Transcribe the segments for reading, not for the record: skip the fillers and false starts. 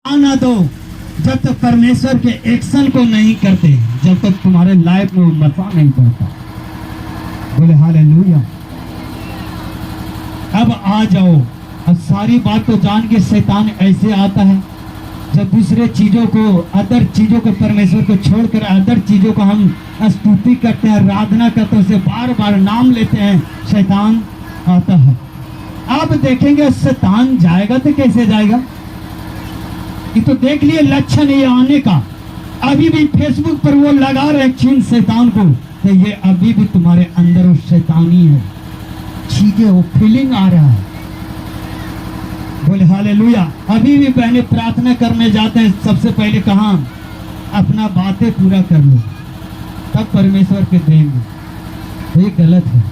आना दो जब तक परमेश्वर के एक्शन को नहीं करते, जब तक तुम्हारे लाइफ में मसा नहीं पड़ता। बोले हालेलुया। अब आ जाओ। अब सारी बात तो जान के शैतान ऐसे आता है, जब दूसरे चीजों को, अदर चीजों को, परमेश्वर को छोड़कर अदर चीजों को हम स्तुति करते हैं, आराधना करते हैं, उसे बार बार नाम लेते हैं, शैतान आता है। अब देखेंगे शैतान जाएगा तो कैसे जाएगा। ये तो देख लिए लक्षण ये आने का। अभी भी फेसबुक पर वो लगा रहे चीन शैतान को, तो ये अभी भी तुम्हारे अंदर वो शैतानी है, चीजें वो फीलिंग आ रहा है। बोले हालेलुया। अभी भी बहने प्रार्थना करने जाते हैं, सबसे पहले कहाँ अपना बातें पूरा कर लो, तब परमेश्वर के देंगे। तो ये गलत है।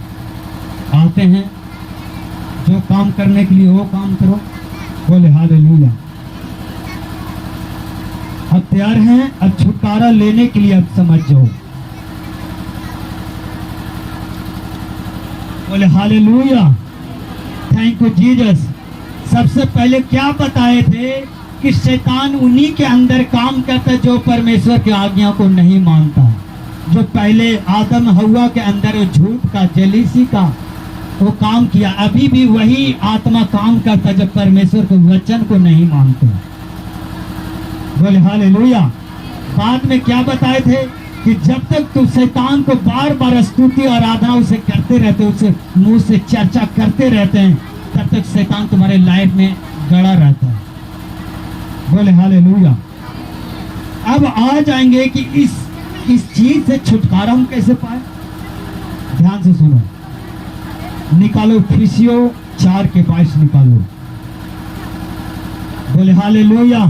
आते हैं जो काम करने के लिए वो काम करो। बोले हालेलुया। अब तैयार हैं, अब छुटकारा लेने के लिए अब समझ जाओ। बोले हालेलुया। Thank you Jesus. सबसे पहले क्या बताए थे कि शैतान उन्हीं के अंदर काम करता है जो परमेश्वर की आज्ञा को नहीं मानता। जो पहले आदम हवा के अंदर झूठ का, जेलिसी का वो काम किया, अभी भी वही आत्मा काम करता जब परमेश्वर के वचन को नहीं मानते। बोले हालेलुया। बाद में क्या बताए थे कि जब तक तुम शैतान को बार बार स्तुति और आराधना उसे करते रहते, उसे मुंह से चर्चा करते रहते हैं, तब तक शैतान तुम्हारे लाइफ में गड़ा रहता है। बोले हालेलुया। अब आ जाएंगे कि इस चीज से छुटकारा हम कैसे पाए। ध्यान से सुनो, निकालो इफिसियों 4:22 निकालो। बोले हालेलुया।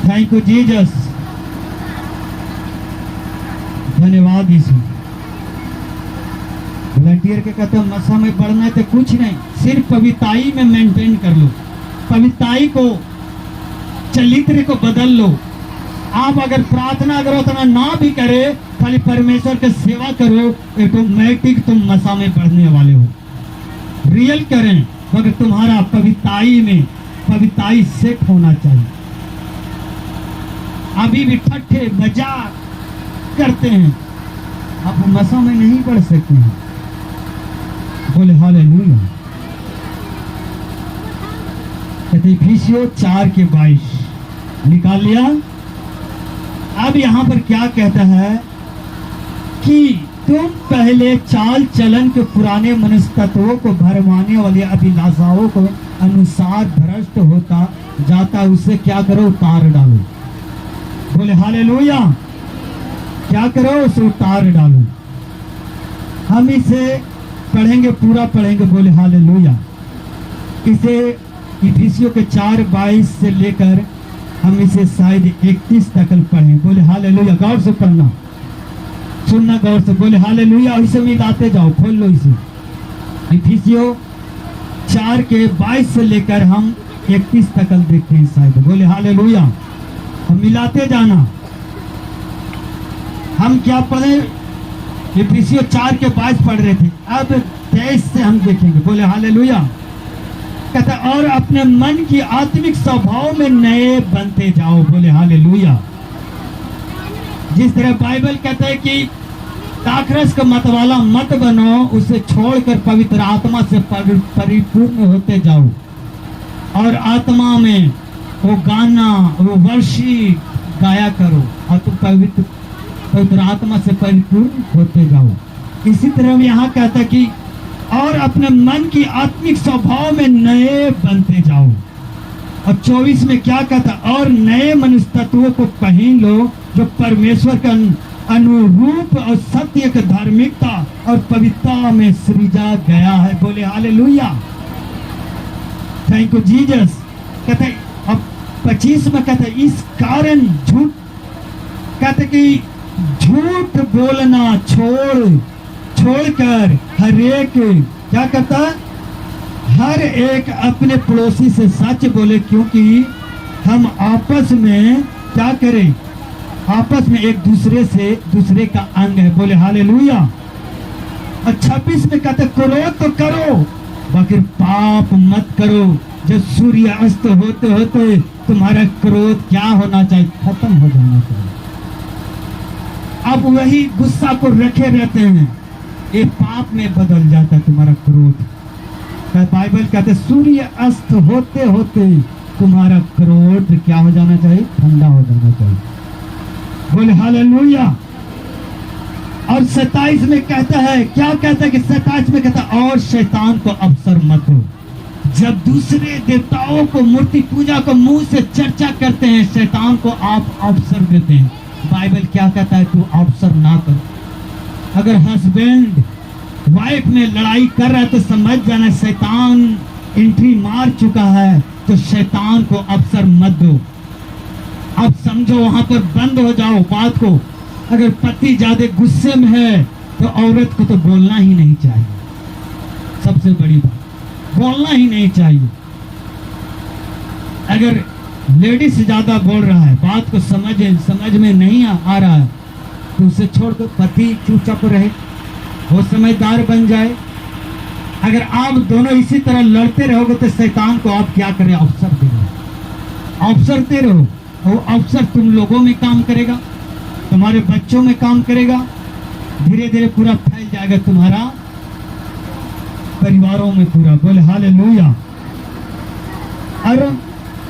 Thank you Jesus. धन्यवाद यीशु। वॉलंटियर के कहते हैं मसा में बढ़ना है तो कुछ नहीं, सिर्फ पवित्रता में मेंटेन कर लो, पवित्रता को, चरित्र को बदल लो। आप अगर प्रार्थना करो तो ना भी करे, खाली परमेश्वर की सेवा करो, ऑटोमेटिक तुम मसा में बढ़ने वाले हो। रियल करें मगर तुम्हारा पवित्रता सेट होना चाहिए। अभी भी ठट्ठे मजाक करते हैं, आप मसा में नहीं बढ़ सकते हैं। बोले हालेलुया। इफिसियों 4:22 निकाल लिया। अब यहाँ पर क्या कहता है कि तुम पहले चाल चलन के पुराने मनुष्य तत्वों को भरमाने वाली अभिलाषाओं को अनुसार भ्रष्ट होता जाता, उससे क्या करो, उतार डालो। बोले हालेलुया। क्या करो, उसे उतार डालो। हम इसे पढ़ेंगे, पूरा पढ़ेंगे। बोले हालेलुया। इसे इफिसियों के 4:22 से लेकर हम इसे शायद 31 तक पढ़ें। बोले हालेलुया। गौर से पढ़ना, सुनना गौर से। बोले हालेलुया। इसे मिलाते जाओ, खोल लो इसे। इफिसियों 4:22 से लेकर हम 31 तक देखते हैं शायद। बोले हालेलुया। हम मिलाते जाना। हम क्या पढ़े, इफिसियों 4:22 पढ़ रहे थे, अब 23 से हम देखेंगे। बोले हालेलुया। कहता और अपने मन की आत्मिक स्वभाव में नए बनते जाओ। बोले हालेलुया। जिस तरह बाइबल कहता है कि दाखरस का मतवाला मत बनो, उसे छोड़कर पवित्र आत्मा से परिपूर्ण होते जाओ, और आत्मा में वो गाना, वो वर्षी गाया करो, और तुम पवित्र आत्मा से परिपूर्ण होते जाओ। इसी तरह यहाँ कहता है कि और अपने मन की आत्मिक स्वभाव में नए बनते जाओ। और 24 में क्या कहता, और नए मनुष्य तत्वों को पहन लो, जो परमेश्वर के अनुरूप और सत्य के धार्मिकता और पवित्रता में सृजा गया है। बोले हालेलुया। Thank you Jesus. कहते अब 25 में कहते इस कारण झूठ, कहते कि झूठ बोलना छोड़कर हर एक क्या करता, हर एक अपने पड़ोसी से सच बोले, क्योंकि हम आपस में क्या करें, आपस में एक दूसरे का अंग है। बोले हालेलुया। और 26 में कहते क्रोध तो करो मगर पाप मत करो, जब सूर्य अस्त होते होते तुम्हारा क्रोध क्या होना चाहिए? खत्म हो जाना चाहिए। अब वही गुस्सा को रखे रहते हैं, ये पाप में बदल जाता है तुम्हारा क्रोध। बाइबल कहते सूर्य अस्त होते होते तुम्हारा क्रोध क्या हो जाना चाहिए? ठंडा हो जाना चाहिए। बोले हालेलुया। और 27 में कहता है, क्या कहता है कि 27 में कहता है, और शैतान को अवसर मत दो। जब दूसरे देवताओं को, मूर्ति पूजा को मुंह से चर्चा करते हैं, शैतान को आप अवसर देते हैं। बाइबल क्या कहता है? तू अवसर ना कर। अगर हस्बैंड वाइफ में लड़ाई कर रहा है तो समझ जाना शैतान एंट्री मार चुका है, तो शैतान को अवसर मत दो। अब समझो, वहां पर बंद हो जाओ बात को। अगर पति ज्यादा गुस्से में है तो औरत को तो बोलना ही नहीं चाहिए। सबसे बड़ी बात, बोलना ही नहीं चाहिए। अगर लेडीज ज्यादा बोल रहा है, बात को समझ में नहीं आ रहा है, तो उसे छोड़ दो, पति चुपचाप रहे, वो समझदार बन जाए। अगर आप दोनों इसी तरह लड़ते रहोगे तो शैतान को आप क्या करें? अवसर दे रहे, अवसर दे रहो। वो अवसर तुम लोगों में काम करेगा, तुम्हारे बच्चों में काम करेगा, धीरे धीरे पूरा फैल जाएगा तुम्हारा परिवारों में पूरा। बोले हालेलुया। और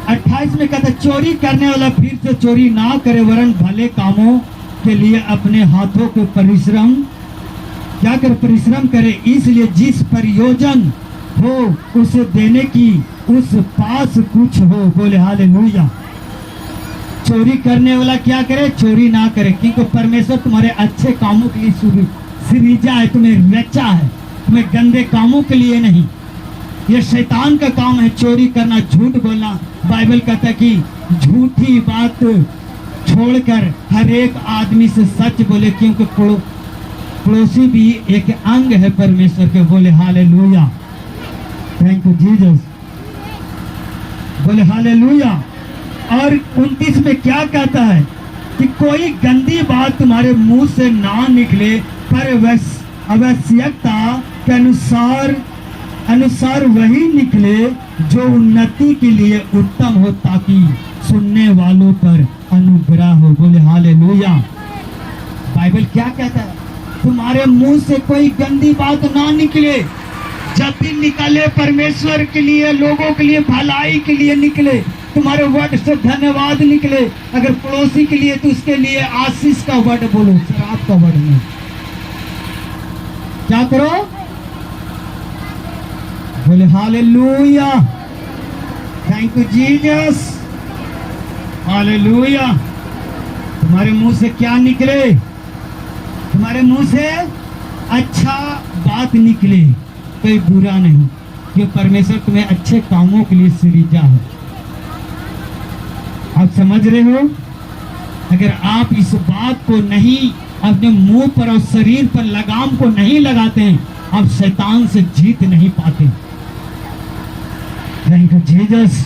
28 में कहता, चोरी करने वाला फिर से चोरी ना करे, वरन भले कामों के लिए अपने हाथों को परिश्रम क्या कर? परिश्रम करे। इसलिए जिस प्रयोजन हो उसे देने की उस पास कुछ हो। बोले हालेलुया। चोरी करने वाला क्या करे? चोरी ना करे, क्योंकि परमेश्वर तुम्हारे अच्छे कामों के लिए सृजा है, तुम्हें रचा है, तुम्हें गंदे कामों के लिए नहीं। ये शैतान का काम है चोरी करना, झूठ बोलना। बाइबल कहता है कि झूठी बात छोड़कर हर एक आदमी से सच बोले, क्योंकि पड़ोसी भी एक अंग है परमेश्वर के। बोले हालेलुया। Thank you Jesus. बोले हालेलुया। और 29 में क्या कहता है कि कोई गंदी बात तुम्हारे मुंह से ना निकले, पर आवश्यकता के अनुसार वही निकले जो उन्नति के लिए उत्तम हो, ताकि सुनने वालों पर अनुग्रह हो। बोले हालेलुया। बाइबल क्या कहता है? तुम्हारे मुंह से कोई गंदी बात ना निकले। जब भी निकले परमेश्वर के लिए, लोगों के लिए, भलाई के लिए निकले। तुम्हारे वर्ड से धन्यवाद निकले। अगर पड़ोसी के लिए तो उसके लिए आशीष का वर्ड बोलो, शराब का वर्ड नहीं। क्या करो? बोले hallelujah. Thank you Jesus. Hallelujah. तुम्हारे मुंह से क्या निकले? तुम्हारे मुंह से अच्छा बात निकले, कोई बुरा नहीं, क्योंकि परमेश्वर तुम्हें अच्छे कामों के लिए सृजा है। आप समझ रहे हो? अगर आप इस बात को नहीं अपने मुंह पर और शरीर पर लगाम को नहीं लगाते हैं, आप शैतान से जीत नहीं पाते। Thank you Jesus.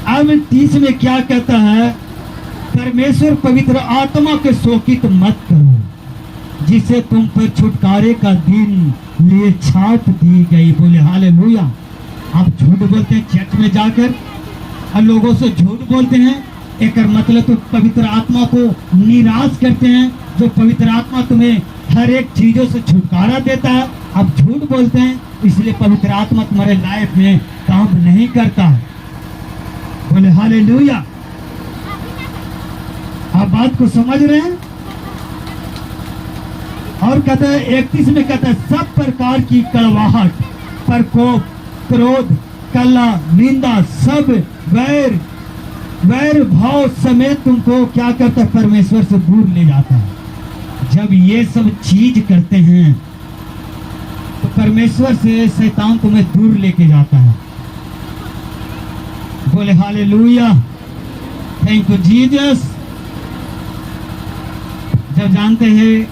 अब 30 में क्या कहता है? परमेश्वर पवित्र आत्मा के शोकित मत करो, जिसे तुम पर छुटकारे का दिन लिए छाप दी गई। बोले हालेलुया। आप झूठ बोलते हैं चर्च में जाकर और लोगों से झूठ बोलते हैं, एक मतलब तो पवित्र आत्मा को निराश करते हैं। जो पवित्र आत्मा तुम्हें हर एक चीजों से छुटकारा देता है, आप झूठ बोलते हैं, इसलिए पवित्र आत्मा तुम्हारे लाइफ में काम नहीं करता है। बोले हालेलुया। आप बात को समझ रहे हैं? और कहता है 31 में कहता है, सब प्रकार की कड़वाहट, प्रकोप, क्रोध, कलह, निंदा, सब वैर भाव समेत तुमको क्या करता है? परमेश्वर से दूर ले जाता है। जब ये सब चीज करते हैं तो परमेश्वर से शैतान तुम्हें दूर लेके जाता है। बोले हालेलुया। Thank you Jesus. जब जानते हैं,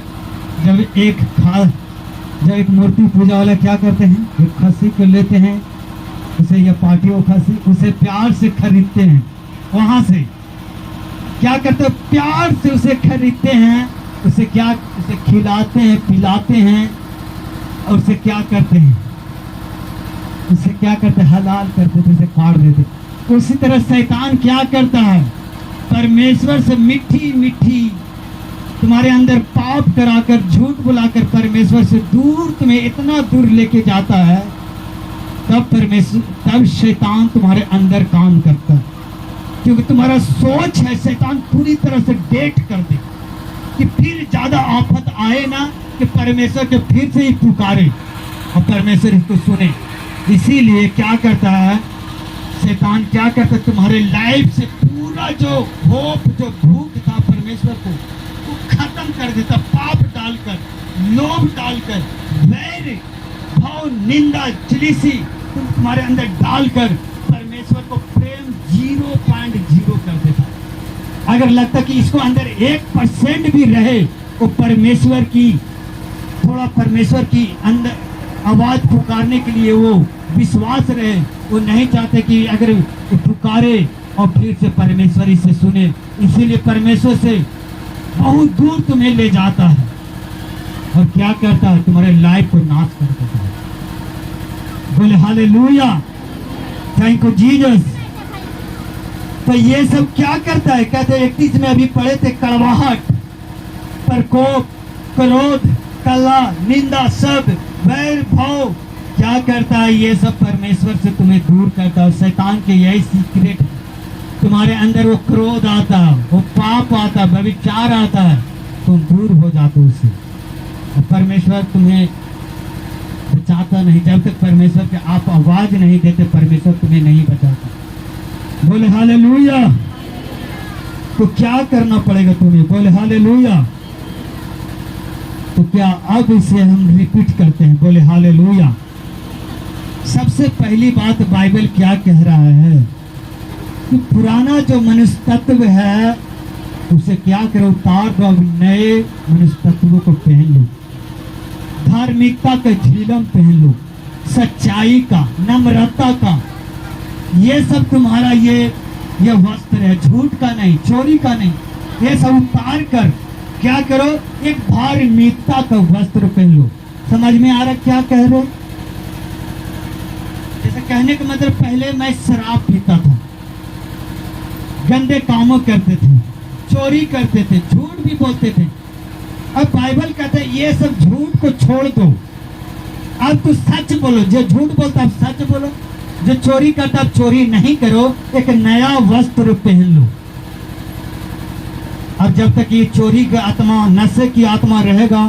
जब एक मूर्ति पूजा वाला क्या करते हैं? एक खस्सी को लेते हैं, उसे या पार्टी हो खस्सी, उसे प्यार से खरीदते हैं। वहां से क्या करते हैं? प्यार से उसे खरीदते हैं, उसे खिलाते हैं, पिलाते हैं, और उसे क्या करते हैं? उसे क्या करते, हलाल करते थे, उसे फाड़ देते। उसी तरह शैतान क्या करता है, परमेश्वर से मीठी मीठी तुम्हारे अंदर पाप कराकर, झूठ बुलाकर परमेश्वर से दूर, तुम्हें इतना दूर लेके जाता है। तब शैतान तुम्हारे अंदर काम करता है, क्योंकि तुम्हारा सोच है शैतान पूरी तरह से डेट कर दे कि फिर ज्यादा आफत आए ना, कि परमेश्वर के फिर से ही पुकारे और परमेश्वर इसको सुने। इसीलिए क्या करता है शैतान, क्या करता है, तुम्हारे लाइफ से पूरा जो होप, जो भूख था परमेश्वर को, वो खत्म कर देता। पाप डालकर, लोभ डालकर, वैर भाव, निंदा, जलीसी तुम्हारे अंदर डालकर परमेश्वर को प्रेम 0.0 कर देता। अगर लगता कि इसको अंदर 1% भी रहे, वो परमेश्वर की, थोड़ा परमेश्वर की अंदर आवाज पुकारने के लिए वो विश्वास रहे, वो नहीं चाहते कि अगर पुकारे और फिर से परमेश्वर इसे सुने। इसीलिए परमेश्वर से बहुत दूर तुम्हें ले जाता है और क्या करता है, तुम्हारे लाइफ को नाश कर देता है। बोले हालेलुया, थैंक यू जीसस। तो ये सब क्या करता है, कहते 31 में अभी पढ़े थे, कड़वाहट, प्रकोप, क्रोध, कला, निंदा, सब वैर भाव, क्या करता है, ये सब परमेश्वर से तुम्हें दूर करता है। शैतान के यही सीक्रेट है, तुम्हारे अंदर वो क्रोध आता है, वो पाप आता है, व्यभिचार आता है, तुम दूर हो जाते उससे। और परमेश्वर तुम्हें बचाता नहीं, जब तक परमेश्वर के आप आवाज नहीं देते परमेश्वर तुम्हें नहीं बचाता। बोले हालेलुया। तो क्या करना पड़ेगा तुम्हें, बोले हालेलुया। तो क्या अब इसे हम रिपीट करते हैं, बोले हालेलुया। सबसे पहली बात बाइबल क्या कह रहा है कि पुराना जो मनुष्य तत्व है उसे क्या करो, उतार दो, नए मनुष्य तत्वों को पहन लो। धार्मिकता का झिलम पहन लो, सच्चाई का, नम्रता का, ये सब तुम्हारा ये वस्त्र है, झूठ का नहीं, चोरी का नहीं। ये सब उतार कर क्या करो, एक धार्मिकता का वस्त्र पहन लो। समझ में आ रहा क्या कह रहे? जैसे कहने का मतलब, पहले मैं शराब पीता था, गंदे कामों करते थे, चोरी करते थे, झूठ भी बोलते थे। अब बाइबल कहता है ये सब झूठ को छोड़ दो, अब तो सच बोलो। जो झूठ बोलता अब सच बोलो, जो चोरी करता अब चोरी नहीं करो, एक नया वस्त्र पहन लो। अब जब तक ये चोरी का आत्मा, नशे की आत्मा रहेगा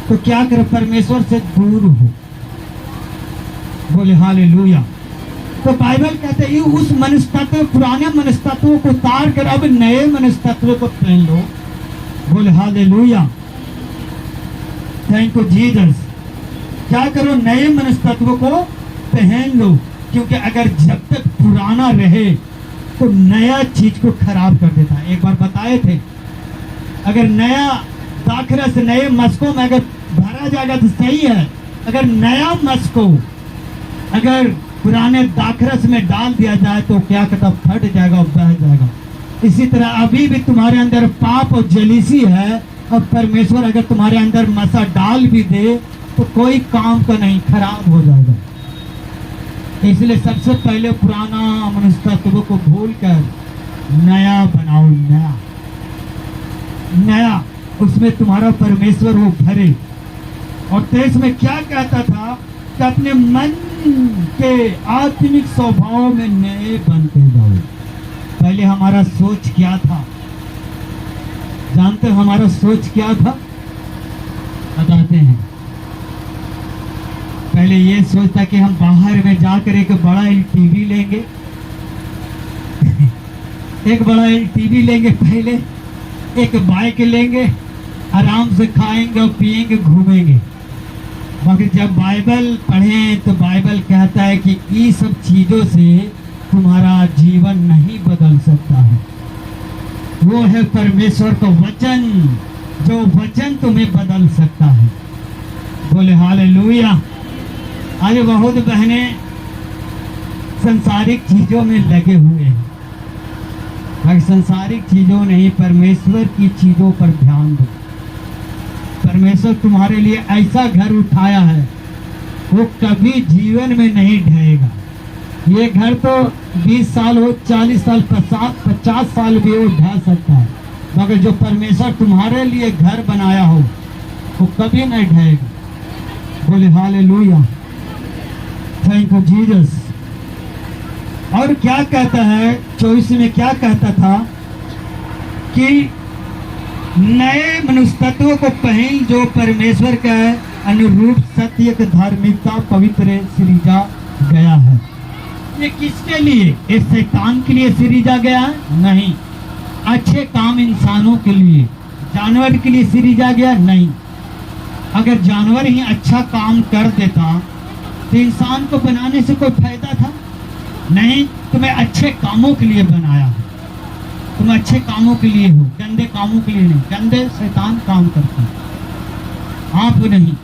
तो क्या करो, परमेश्वर से दूर हो। बोले हालेलुया। तो बाइबल कहते हैं उस मनुष्य तत्व, पुराने मनुष्य तत्वों को उतार कर अब नए मनुष्य तत्वों को पहन लो। बोले हालेलुया, थैंक यू जीसस। क्या करो, नए मनुष्य तत्वों को पहन लो, क्योंकि अगर जब तक पुराना रहे तो नया चीज को खराब कर देता है। एक बार बताए थे, अगर नया दाखरस नए मस्कों में अगर भरा जाएगा तो सही है, अगर नया मस्को अगर पुराने दाखरस में डाल दिया जाए तो क्या कहता, फट जाएगा और बह जाएगा। इसी तरह अभी भी तुम्हारे अंदर पाप और जलीसी है, और परमेश्वर अगर तुम्हारे अंदर मसा डाल भी दे तो कोई काम का नहीं, खराब हो जाएगा। इसलिए सबसे पहले पुराना मनुष्य तत्व को भूल कर नया बनाओ, नया उसमें तुम्हारा परमेश्वर वो भरे। और 23 में क्या कहता था कि अपने मन के आत्मिक स्वभाव में नए बनते जाओ। पहले हमारा सोच क्या था, जानते हो हमारा सोच क्या था? बताते हैं। पहले ये सोचता कि हम बाहर में जाकर एक बड़ा टीवी लेंगे एक बड़ा टीवी लेंगे, पहले एक बाइक लेंगे, आराम से खाएंगे और पिएंगे, घूमेंगे। मगर जब बाइबल पढ़ें तो बाइबल कहता है कि ये सब चीजों से तुम्हारा जीवन नहीं बदल सकता है। वो है परमेश्वर का वचन, जो वचन तुम्हें बदल सकता है। बोले हालेलुया। आज बहुत बहनें सांसारिक चीजों में लगे हुए हैं, मगर सांसारिक चीजों नहीं, परमेश्वर की चीजों पर ध्यान दो। परमेश्वर तुम्हारे लिए ऐसा घर उठाया है वो कभी जीवन में नहीं ढहेगा। ये घर तो 20 साल हो, 40 साल, 50 साल भी वो ढह सकता है, मगर जो परमेश्वर तुम्हारे लिए घर बनाया हो वो कभी नहीं ढहेगा। बोले हालेलुया, थैंक यू जीसस। और क्या कहता है 24 में, क्या कहता था कि नए मनुष्य तत्वों को पहन जो परमेश्वर का अनुरूप सत्य के धार्मिकता पवित्र सृजा गया है। ये किसके लिए? इस शैतान के लिए सृजा गया है? नहीं। अच्छे काम इंसानों के लिए, जानवर के लिए सृजा गया? नहीं। अगर जानवर ही अच्छा काम कर देता तो इंसान को बनाने से कोई फायदा था? नहीं। तुम्हें अच्छे कामों के लिए बनाया है, तुम अच्छे कामों के लिए हो, गंदे कामों के लिए नहीं। गंदे शैतान काम करते हैं, आप नहीं।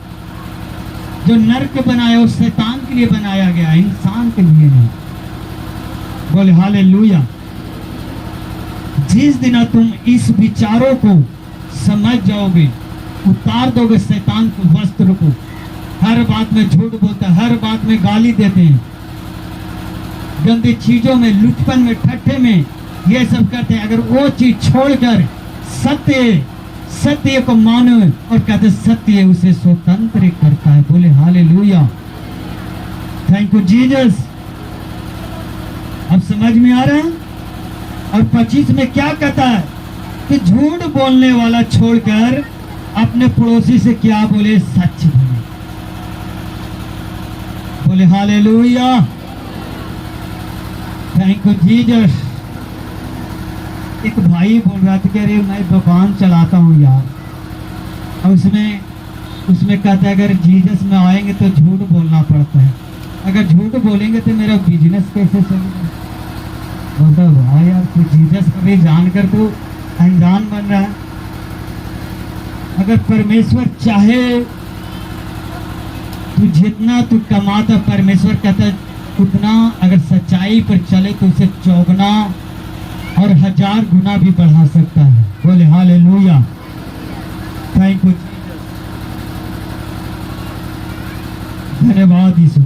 जो नर्क बनाया उस शैतान के लिए बनाया गया, इंसान के लिए नहीं। बोले हालेलुया। जिस दिन तुम इस विचारों को समझ जाओगे, उतार दोगे शैतान को, वस्त्र को, हर बात में झूठ बोलते हैं, हर बात में गाली देते हैं, गंदी चीजों में, लुचपन में, ठट्ठे में ये सब करते हैं। अगर वो चीज छोड़कर सत्य को मानो और कहते सत्य उसे स्वतंत्र करता है। बोले हालेलुया, थैंक यू जीसस। अब समझ में आ रहा है? और 25 में क्या कहता है कि झूठ बोलने वाला छोड़कर अपने पड़ोसी से क्या बोले? सच बोले। बोले हालेलुया, थैंक यू जीसस। एक भाई बोल रहा था कि अरे मैं दुकान चलाता हूँ यार, और उसमें कहता है अगर जीसस में आएंगे तो झूठ बोलना पड़ता है, अगर झूठ बोलेंगे तो मेरा बिजनेस कैसे चलेगा? बोलता भाई यार तू जीसस को भी जानकर तो अनजान बन रहा है। अगर परमेश्वर चाहे तू जितना तू कमाता, परमेश्वर कहता उतना अगर सच्चाई पर चले तो उसे 4 गुना और 1000 गुना भी बढ़ा सकता है। बोले हाँ।